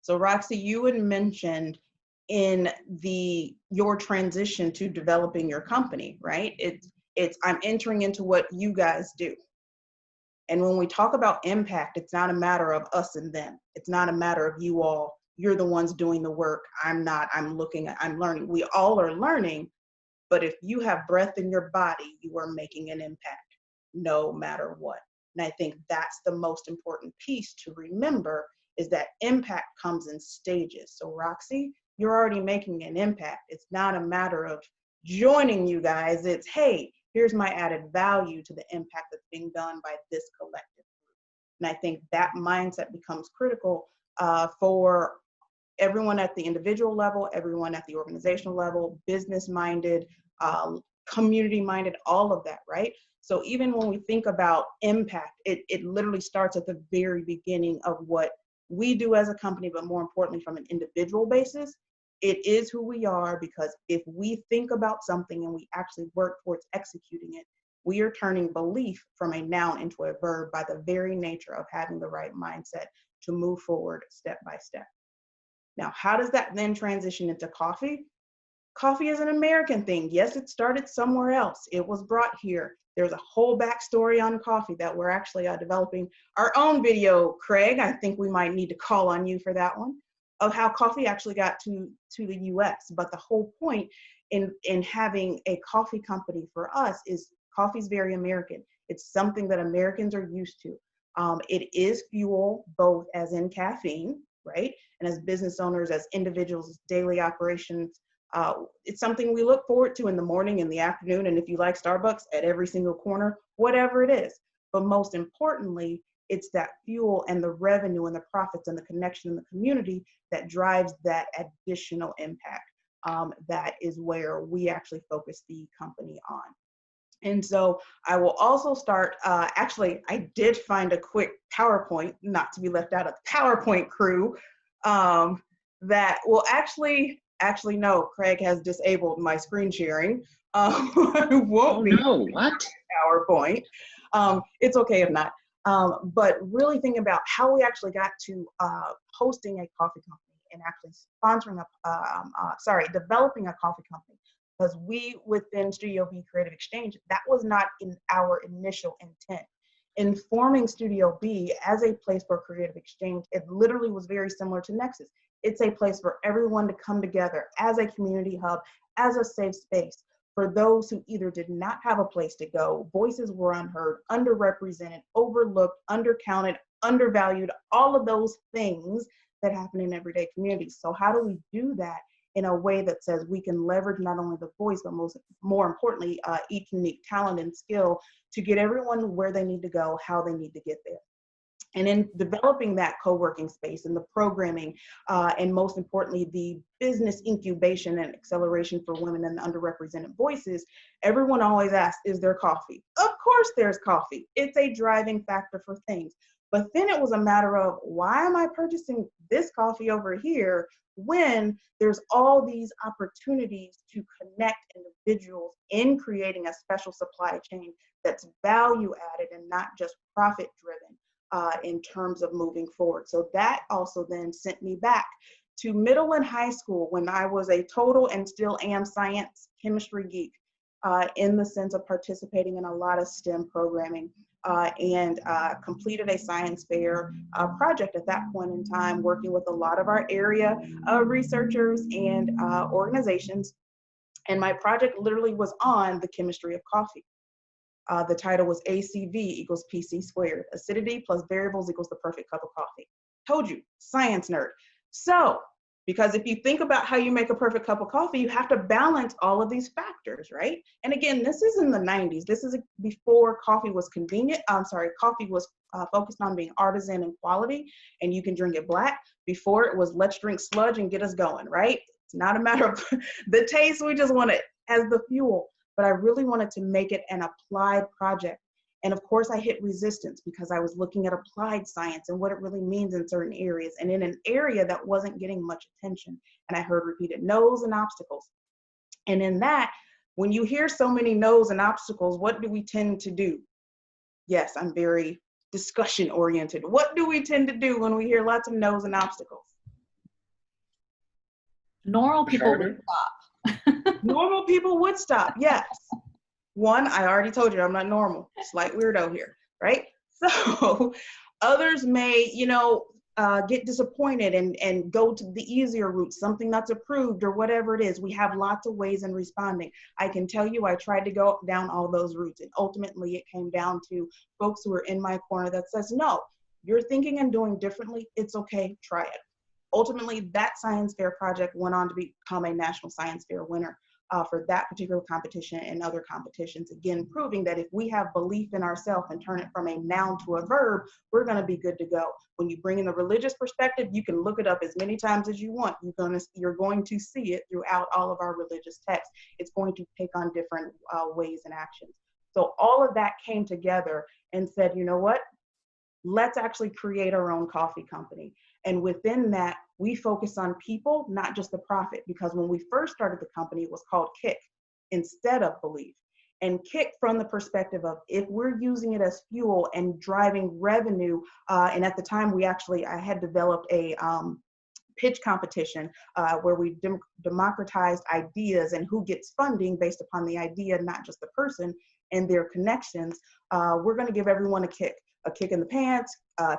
So Roxie, you had mentioned in your transition to developing your company, right? It's I'm entering into what you guys do. And when we talk about impact, it's not a matter of us and them. It's not a matter of you all. You're the ones doing the work. I'm not. I'm learning. We all are learning. But if you have breath in your body, you are making an impact no matter what. And I think that's the most important piece to remember, is that impact comes in stages. So Roxie, you're already making an impact. It's not a matter of joining you guys. It's, hey, here's my added value to the impact that's being done by this collective group. And I think that mindset becomes critical for everyone at the individual level, everyone at the organizational level, business-minded, community-minded, all of that, right? So even when we think about impact, it literally starts at the very beginning of what we do as a company, but more importantly, from an individual basis. It is who we are, because if we think about something and we actually work towards executing it, we are turning belief from a noun into a verb by the very nature of having the right mindset to move forward step by step. Now, how does that then transition into coffee? Coffee is an American thing. Yes, it started somewhere else. It was brought here. There's a whole backstory on coffee that we're actually developing our own video. Craig, I think we might need to call on you for that one, of how coffee actually got to the US. But the whole point in having a coffee company for us is coffee's very American. It's something that Americans are used to. It is fuel, both as in caffeine, right? And as business owners, as individuals, daily operations, it's something we look forward to in the morning, in the afternoon, and if you like Starbucks, at every single corner, whatever it is. But most importantly, it's that fuel and the revenue and the profits and the connection in the community that drives that additional impact. That is where we actually focus the company on. And so I will also start, actually, I did find a quick PowerPoint, not to be left out of the PowerPoint crew, that will actually no, Craig has disabled my screen sharing. It won't be what? PowerPoint. It's okay if not. But really thinking about how we actually got to hosting a coffee company and actually sponsoring developing a coffee company. Because we, within Studio B Creative Exchange, that was not in our initial intent. In forming Studio B as a place for creative exchange, it literally was very similar to Nexus. It's a place for everyone to come together as a community hub, as a safe space for those who either did not have a place to go, voices were unheard, underrepresented, overlooked, undercounted, undervalued, all of those things that happen in everyday communities. So how do we do that in a way that says we can leverage not only the voice, but more importantly, each unique talent and skill to get everyone where they need to go, how they need to get there. And in developing that co-working space and the programming, and most importantly, the business incubation and acceleration for women and underrepresented voices, everyone always asks, is there coffee? Of course there's coffee. It's a driving factor for things. But then it was a matter of, why am I purchasing this coffee over here when there's all these opportunities to connect individuals in creating a special supply chain that's value added and not just profit driven in terms of moving forward. So that also then sent me back to middle and high school when I was a total and still am science chemistry geek in the sense of participating in a lot of STEM programming. And completed a science fair project at that point in time, working with a lot of our area researchers and organizations. And my project literally was on the chemistry of coffee. The title was ACV equals PC squared. Acidity plus variables equals the perfect cup of coffee. Told you, science nerd. So, because if you think about how you make a perfect cup of coffee, you have to balance all of these factors, right? And again, this is in the 90s. This is before coffee was convenient. Coffee was focused on being artisan and quality, and you can drink it black. Before it was, let's drink sludge and get us going, right? It's not a matter of the taste. We just want it as the fuel. But I really wanted to make it an applied project. And of course I hit resistance because I was looking at applied science and what it really means in certain areas and in an area that wasn't getting much attention. And I heard repeated no's and obstacles. And in that, when you hear so many no's and obstacles, what do we tend to do? Yes, I'm very discussion oriented. What do we tend to do when we hear lots of no's and obstacles? Normal people would stop. Normal people would stop, yes. One, I already told you I'm not normal, slight weirdo here, right? So others may, get disappointed and go to the easier route, something that's approved or whatever it is. We have lots of ways in responding. I can tell you I tried to go down all those routes, and ultimately it came down to folks who are in my corner that says, no, you're thinking and doing differently. It's okay, try it. Ultimately, that science fair project went on to become a national science fair winner for that particular competition and other competitions. Again, proving that if we have belief in ourselves and turn it from a noun to a verb, we're going to be good to go. When you bring in the religious perspective, you can look it up as many times as you want. You're going to see it throughout all of our religious texts. It's going to take on different ways and actions. So all of that came together and said, you know what? Let's actually create our own coffee company. And within that, we focus on people, not just the profit, because when we first started the company, it was called Kick instead of Believe. And Kick from the perspective of if we're using it as fuel and driving revenue, and at the time I had developed a pitch competition where we democratized ideas and who gets funding based upon the idea, not just the person and their connections. We're going to give everyone a kick in the pants,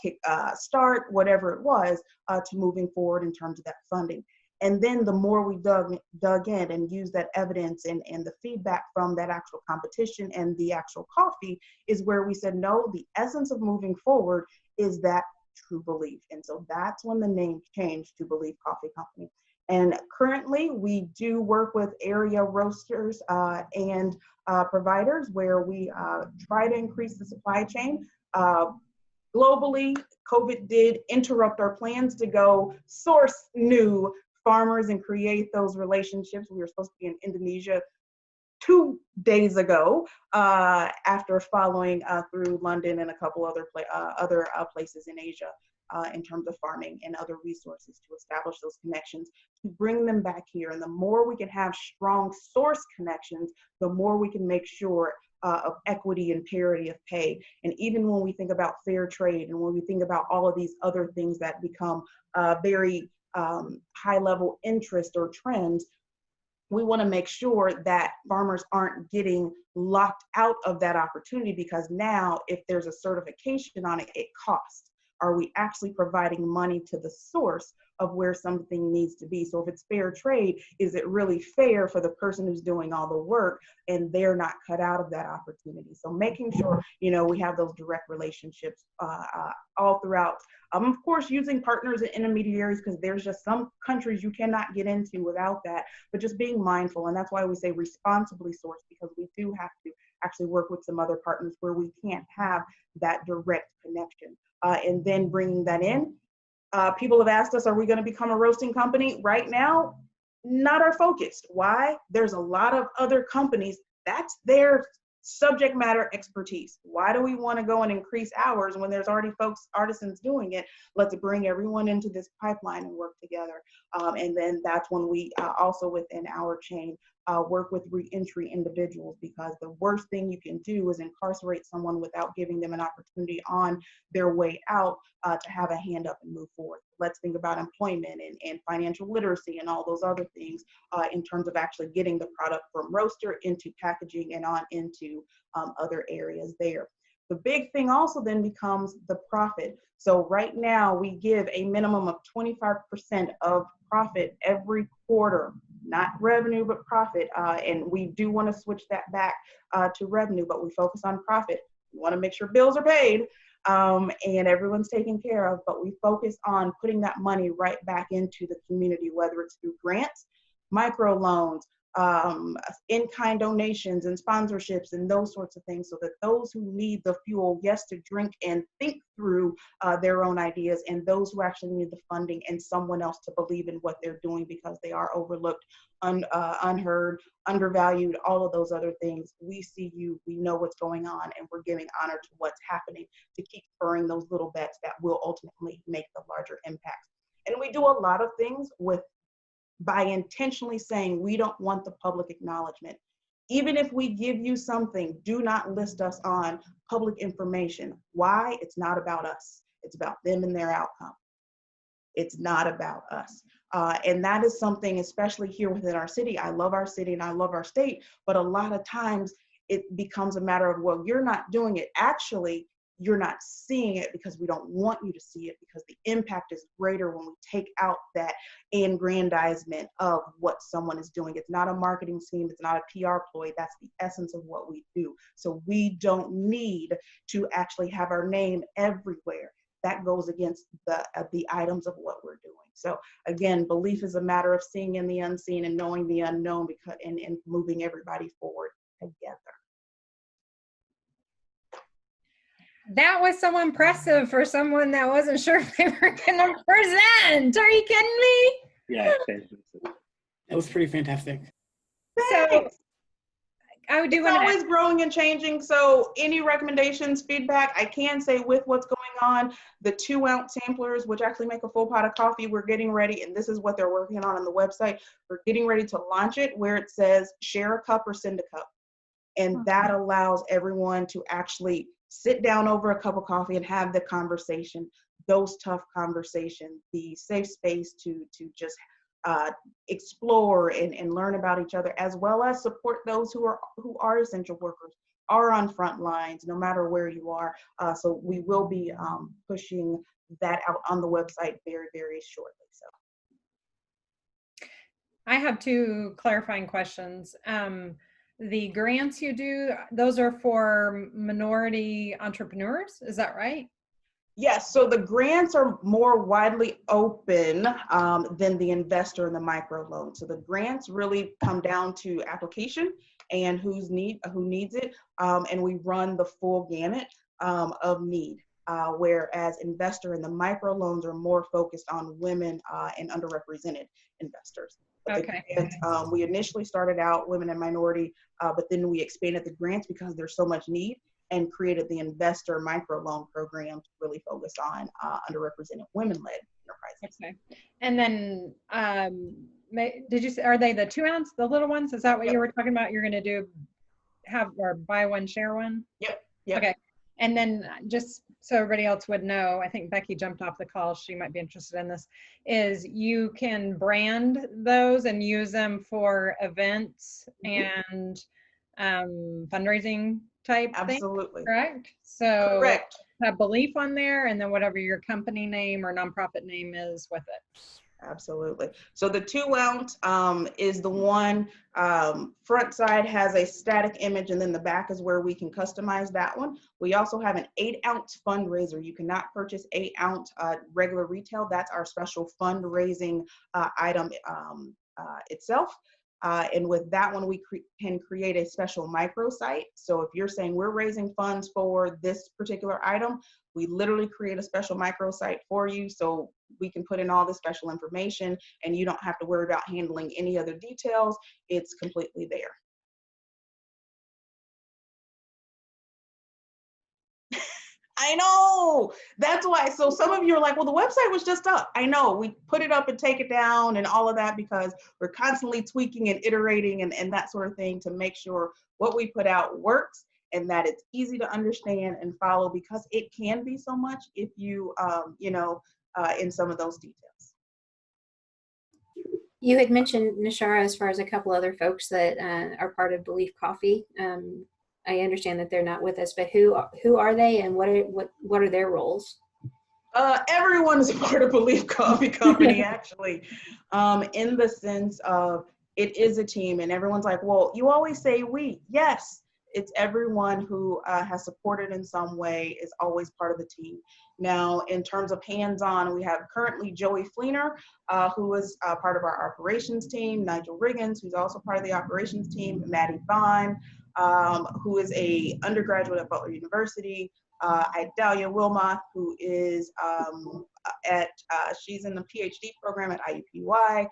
kick start, whatever it was, to moving forward in terms of that funding. And then the more we dug in and used that evidence and the feedback from that actual competition and the actual coffee is where we said, no, the essence of moving forward is that true belief. And so that's when the name changed to Believe Coffee Company. And currently we do work with area roasters and providers where we try to increase the supply chain. Globally, COVID did interrupt our plans to go source new farmers and create those relationships. We were supposed to be in Indonesia 2 days ago after following through London and a couple other places in Asia in terms of farming and other resources to establish those connections, to bring them back here. And the more we can have strong source connections, the more we can make sure of equity and parity of pay. And even when we think about fair trade and when we think about all of these other things that become very high level interest or trends, we want to make sure that farmers aren't getting locked out of that opportunity, because now if there's a certification on it, it costs. Are we actually providing money to the source of where something needs to be? So if it's fair trade, is it really fair for the person who's doing all the work and they're not cut out of that opportunity? So making sure, we have those direct relationships all throughout. Of course, using partners and intermediaries, because there's just some countries you cannot get into without that, but just being mindful. And that's why we say responsibly sourced, because we do have to actually work with some other partners where we can't have that direct connection. And then bringing that in. People have asked us, are we going to become a roasting company? Right now, not our focus. Why? There's a lot of other companies, that's their subject matter expertise. Why do we want to go and increase hours when there's already artisans doing it? Let's bring everyone into this pipeline and work together. And then that's when we also within our chain work with reentry individuals, because the worst thing you can do is incarcerate someone without giving them an opportunity on their way out to have a hand up and move forward. Let's think about employment and financial literacy and all those other things in terms of actually getting the product from roaster into packaging and on into other areas there. The big thing also then becomes the profit. So right now we give a minimum of 25% of profit every quarter, not revenue, but profit. And we do want to switch that back to revenue, but we focus on profit. We want to make sure bills are paid and everyone's taken care of, but we focus on putting that money right back into the community, whether it's through grants, microloans, in-kind donations and sponsorships and those sorts of things, so that those who need the fuel, yes, to drink and think through their own ideas, and those who actually need the funding and someone else to believe in what they're doing because they are overlooked, unheard, undervalued, all of those other things. We see you, we know what's going on, and we're giving honor to what's happening to keep spurring those little bets that will ultimately make the larger impact. And we do a lot of things by intentionally saying we don't want the public acknowledgement. Even if we give you something, do not list us on public information. Why? It's not about us. It's about them and their outcome. It's not about us. And that is something, especially here within our city. I love our city and I love our state, but a lot of times it becomes a matter of, well, you're not doing it. Actually, you're not seeing it because we don't want you to see it, because the impact is greater when we take out that aggrandizement of what someone is doing. It's not a marketing scheme. It's not a PR ploy. That's the essence of what we do. So we don't need to actually have our name everywhere. That goes against the items of what we're doing. So again, belief is a matter of seeing in the unseen and knowing the unknown, because and moving everybody forward together. That was so impressive for someone that wasn't sure if they were going to present. Are you kidding me? Yeah, fantastic. That was pretty fantastic. So I do It's want always growing and changing. So any recommendations, feedback, I can say with what's going on, the 2-ounce samplers, which actually make a full pot of coffee, we're getting ready, and this is what they're working on the website. We're getting ready to launch it where it says share a cup or send a cup. And that allows everyone to actually sit down over a cup of coffee and have the conversation, those tough conversations, the safe space to just explore and learn about each other, as well as support those who are essential workers, are on front lines, no matter where you are. So we will be pushing that out on the website very, very shortly. So I have 2 clarifying questions. The grants you do, those are for minority entrepreneurs, is that right? yes, so the grants are more widely open than the investor and the microloan. So the grants really come down to application and who needs it, and we run the full gamut of need. Whereas investor and the microloans are more focused on women and underrepresented investors. But Okay. we initially started out women and minority, but then we expanded the grants because there's so much need, and created the investor microloan program to really focus on underrepresented women-led enterprises. Okay. And then did you say, are they the 2-ounce, the little ones? Is that what you were talking about? You're going to or buy one, share one? Yep. Okay. And then just so everybody else would know, I think Becky jumped off the call. She might be interested in this, is you can brand those and use them for events and fundraising type Absolutely. thing, correct? So Correct. have belief on there, and then whatever your company name or nonprofit name is with it. Absolutely. So the 2-ounce is the one, front side has a static image, and then the back is where we can customize that one. We also have an 8-ounce fundraiser. You cannot purchase 8-ounce regular retail. That's our special fundraising item itself. And with that one, we can create a special microsite. So if you're saying we're raising funds for this particular item, we literally create a special microsite for you, so we can put in all the special information and you don't have to worry about handling any other details. It's completely there. I know, that's why. So some of you are like, well, the website was just up. I know, we put it up and take it down and all of that because we're constantly tweaking and iterating and that sort of thing to make sure what we put out works and that it's easy to understand and follow, because it can be so much if you, in some of those details. You had mentioned NaShara as far as a couple other folks that are part of Belief Coffee. I understand that they're not with us, but who are they, and what are their roles? Everyone is a part of Belief Coffee Company, actually, in the sense of it is a team, and everyone's like, well, you always say we. Yes, it's everyone who has supported in some way is always part of the team. Now, in terms of hands-on, we have currently Joey Fleener, who is part of our operations team, Nigel Riggins, who's also part of the operations team, Maddie Vaughn, who is a undergraduate at Butler University, Idalia Wilmoth, who is she's in the PhD program at IUPUI,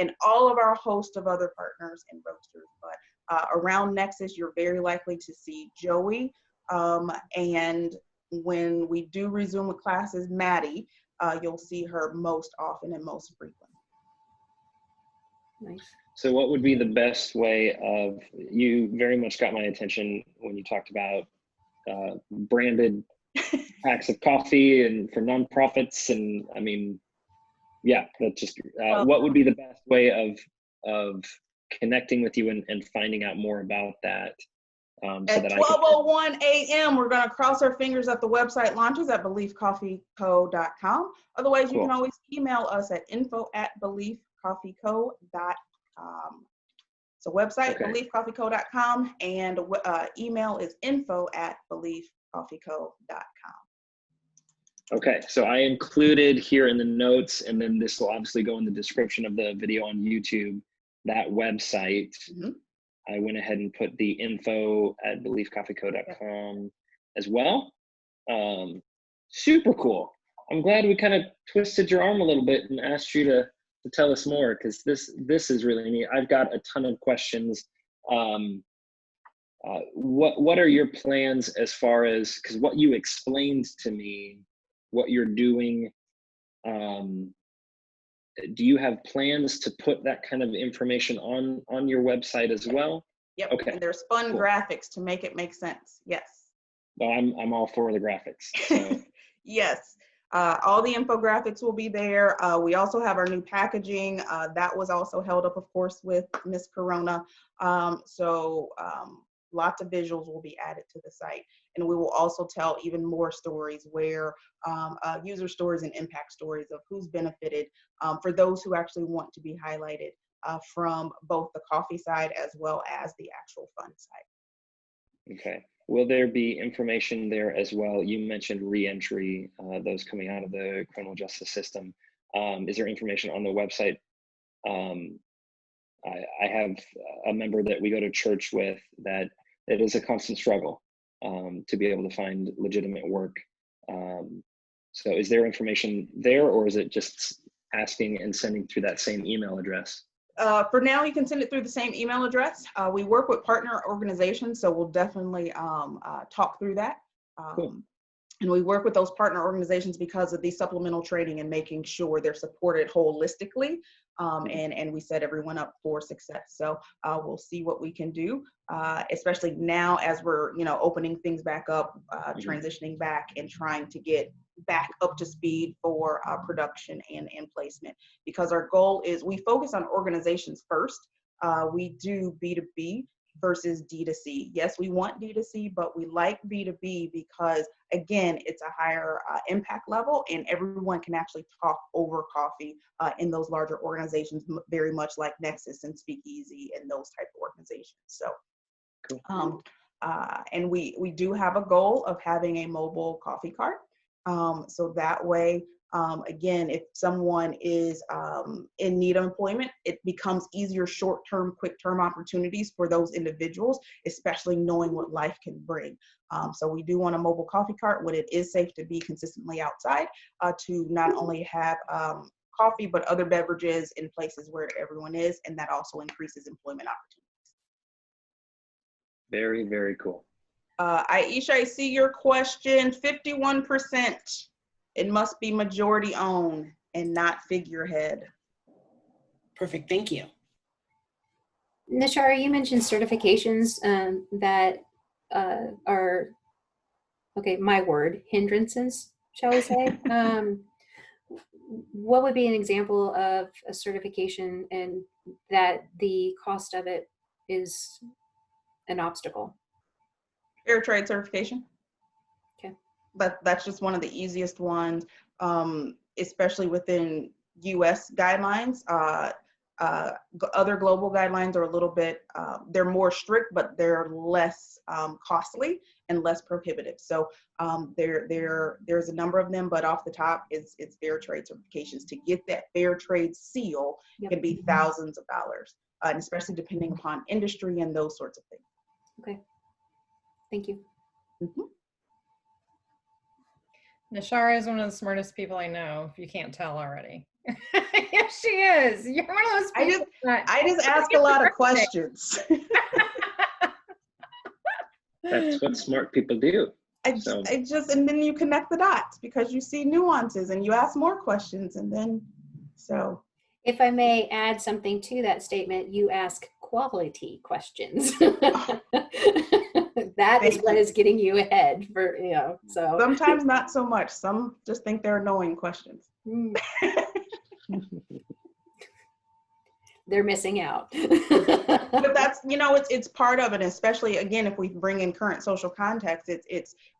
and all of our host of other partners and roasters. But around Nexus, you're very likely to see Joey, and when we do resume with classes, Maddie, you'll see her most often and most frequent. Nice. So what would be the best way of, you very much got my attention when you talked about branded packs of coffee and for nonprofits, and I mean, Yeah, that's just, Well, what would be the best way of connecting with you and finding out more about that? So at that I can, 12:01 a.m., we're going to cross our fingers that the website launches at beliefcoffeeco.com. Otherwise, you can Cool. always email us at info@beliefcoffeeco.com. So website, Okay. beliefcoffeeco.com, and email is info@beliefcoffeeco.com. Okay, so I included here in the notes, and then this will obviously go in the description of the video on YouTube, that website. Mhm. I went ahead and put the info@beliefcoffeeco.com as well. Super cool. I'm glad we kind of twisted your arm a little bit and asked you to tell us more, because this is really neat. I've got a ton of questions. What are your plans as far as, because what you explained to me, what you're doing, do you have plans to put that kind of information on your website as well? Yep. Okay. And there's fun Cool. graphics to make it make sense. Yes. Well, I'm all for the graphics. So. Yes. All the infographics will be there. We also have our new packaging. That was also held up, of course, with Miss Corona. Lots of visuals will be added to the site. And we will also tell even more stories where user stories and impact stories of who's benefited for those who actually want to be highlighted from both the coffee side as well as the actual fund side. Okay. Will there be information there as well? You mentioned reentry, those coming out of the criminal justice system. Is there information on the website? I have a member that we go to church with that it is a constant struggle to be able to find legitimate work. So is there information there, or is it just asking and sending through that same email address? For now, you can send it through the same email address. We work with partner organizations, so we'll definitely talk through that. Cool. And we work with those partner organizations because of the supplemental training and making sure they're supported holistically. And we set everyone up for success. So we'll see what we can do, especially now as we're, opening things back up, transitioning back and trying to get back up to speed for production and placement. Because our goal is we focus on organizations first. We do B2B versus D2C. Yes, we want D2C, but we like B2B because, again, it's a higher impact level and everyone can actually talk over coffee in those larger organizations, very much like Nexus and Speakeasy and those type of organizations. So, cool. And we do have a goal of having a mobile coffee cart. So that way, again, if someone is in need of employment, it becomes easier short-term, quick-term opportunities for those individuals, especially knowing what life can bring. So we do want a mobile coffee cart when it is safe to be consistently outside to not only have coffee, but other beverages in places where everyone is, and that also increases employment opportunities. Very, very cool. Aisha, I see your question, 51%. It must be majority owned and not figurehead. Perfect, thank you. NaShara, you mentioned certifications that are, okay, my word, hindrances, shall we say? What would be an example of a certification and that the cost of it is an obstacle? Fair trade certification. Okay. That's just one of the easiest ones, especially within US guidelines. Other global guidelines are a little bit, they're more strict, but they're less costly and less prohibitive. So there's a number of them, but off the top, it's fair trade certifications. To get that fair trade seal can be thousands of dollars, and especially depending upon industry and those sorts of things. Okay, thank you. Mm-hmm. NaShara is one of the smartest people I know, if you can't tell already. Yes, she is. You're one of those people. I just ask a lot of questions. That's what smart people do. And then you connect the dots because you see nuances and you ask more questions, and then so. If I may add something to that statement, you ask quality questions. That is what is getting you ahead for, so. Sometimes not so much. Some just think they're annoying questions. They're missing out. But that's, it's part of it, especially again, if we bring in current social context,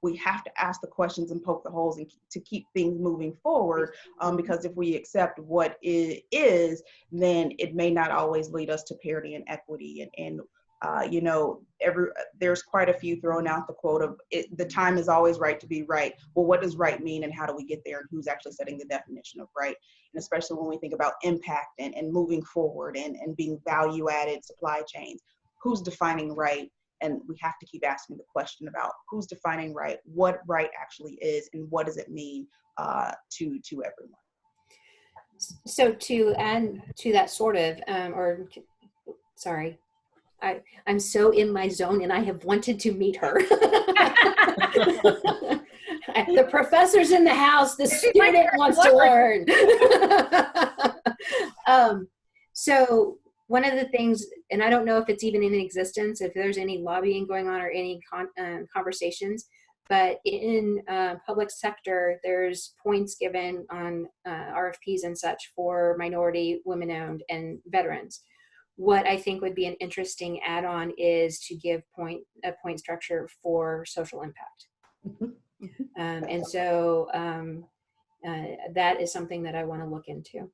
we have to ask the questions and poke the holes and to keep things moving forward. Because if we accept what it is, then it may not always lead us to parity and equity. And there's quite a few throwing out the quote of the time is always right to be right. Well, what does right mean, and how do we get there, and who's actually setting the definition of right? And especially when we think about impact and moving forward and being value added supply chains, who's defining right? And we have to keep asking the question about who's defining right, what right actually is, and what does it mean to everyone. So to add to that I'm so in my zone, and I have wanted to meet her. The professor's in the house, the student wants to learn. So one of the things, and I don't know if it's even in existence, if there's any lobbying going on or any conversations, but in public sector, there's points given on RFPs and such for minority, women-owned, and veterans. What I think would be an interesting add-on is to give a point structure for social impact. And so that is something that I want to look into.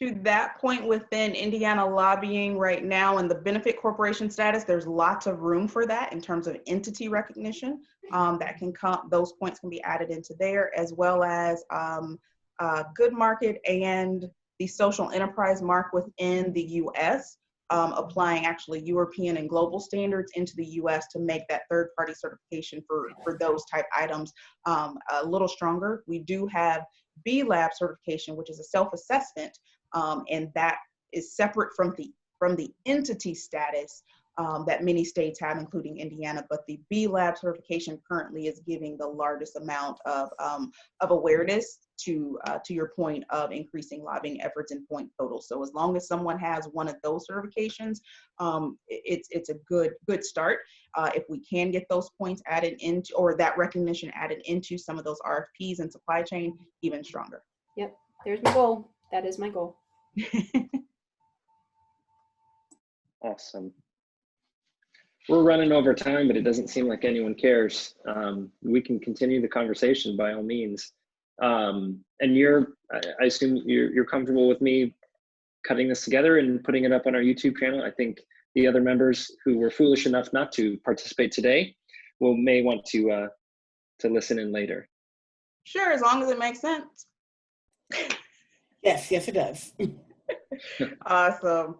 To that point, within Indiana lobbying right now and the benefit corporation status, there's lots of room for that in terms of entity recognition. That can come; those points can be added into there, as well as good market and the social enterprise mark within the U.S., applying actually European and global standards into the U.S. to make that third-party certification for those type items a little stronger. We do have B Lab certification, which is a self-assessment, and that is separate from the entity status that many states have, including Indiana. But the B Lab certification currently is giving the largest amount of awareness to your point of increasing lobbying efforts and point totals. So as long as someone has one of those certifications, it's a good start. If we can get those points added into, or that recognition added into some of those RFPs and supply chain, even stronger. Yep, there's my goal. That is my goal. Awesome. We're running over time, but it doesn't seem like anyone cares. We can continue the conversation by all means. And I assume you're comfortable with me cutting this together and putting it up on our YouTube channel. I think the other members who were foolish enough not to participate today may want to listen in later. Sure, as long as it makes sense. Yes, it does. Awesome.